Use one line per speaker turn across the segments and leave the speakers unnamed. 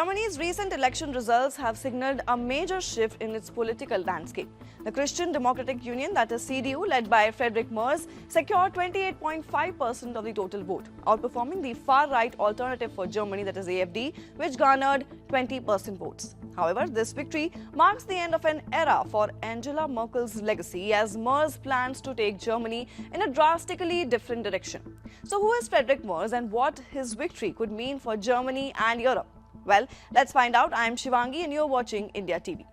Germany's recent election results have signaled a major shift in its political landscape. The Christian Democratic Union, that is CDU, led by Friedrich Merz, secured 28.5% of the total vote, outperforming the far-right Alternative for Germany, that is AfD, which garnered 20% votes. However, this victory marks the end of an era for Angela Merkel's legacy, as Merz plans to take Germany in a drastically different direction. So who is Friedrich Merz and what his victory could mean for Germany and Europe? Well, let's find out. I am Shivangi and you're watching India TV.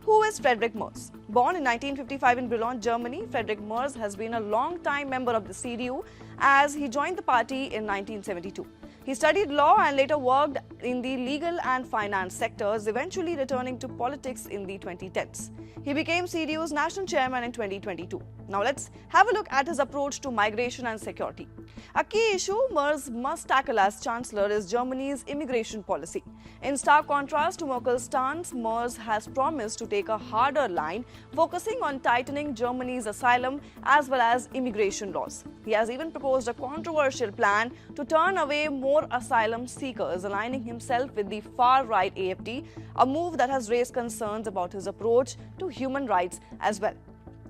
Who is Friedrich Merz? Born in 1955 in Berlin, Germany, Friedrich Merz has been a long-time member of the CDU as he joined the party in 1972. He studied law and later worked in the legal and finance sectors, eventually returning to politics in the 2010s. He became CDU's national chairman in 2022. Now let's have a look at his approach to migration and security. A key issue Merz must tackle as Chancellor is Germany's immigration policy. In stark contrast to Merkel's stance, Merz has promised to take a harder line, focusing on tightening Germany's asylum as well as immigration laws. He has even proposed a controversial plan to turn away more asylum seekers, aligning himself with the far-right AfD, a move that has raised concerns about his approach to human rights as well.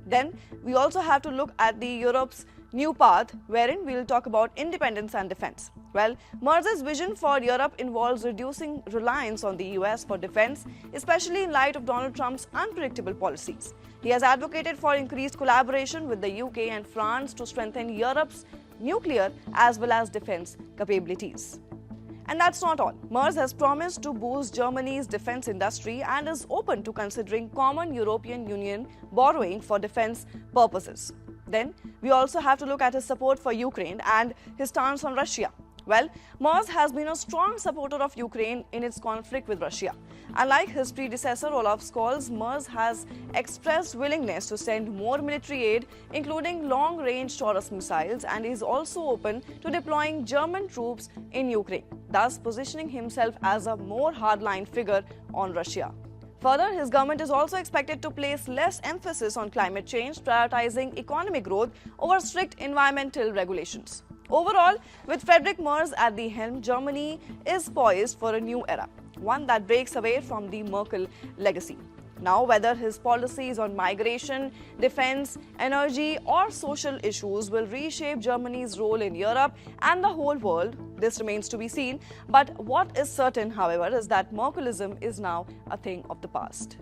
Then we also have to look at the Europe's new path, wherein we'll talk about independence and defense. Well, Merz's vision for Europe involves reducing reliance on the US for defense, especially in light of Donald Trump's unpredictable policies. He has advocated for increased collaboration with the UK and France to strengthen Europe's nuclear as well as defense capabilities. And that's not all. Merz has promised to boost Germany's defense industry and is open to considering common European Union borrowing for defense purposes. Then, we also have to look at his support for Ukraine and his stance on Russia. Well, Merz has been a strong supporter of Ukraine in its conflict with Russia. Unlike his predecessor Olaf Scholz, Merz has expressed willingness to send more military aid, including long-range Taurus missiles, and is also open to deploying German troops in Ukraine, thus positioning himself as a more hardline figure on Russia. Further, his government is also expected to place less emphasis on climate change, prioritizing economic growth over strict environmental regulations. Overall, with Friedrich Merz at the helm, Germany is poised for a new era, one that breaks away from the Merkel legacy. Now, whether his policies on migration, defense, energy, or social issues will reshape Germany's role in Europe and the whole world, this remains to be seen. But what is certain, however, is that Merkelism is now a thing of the past.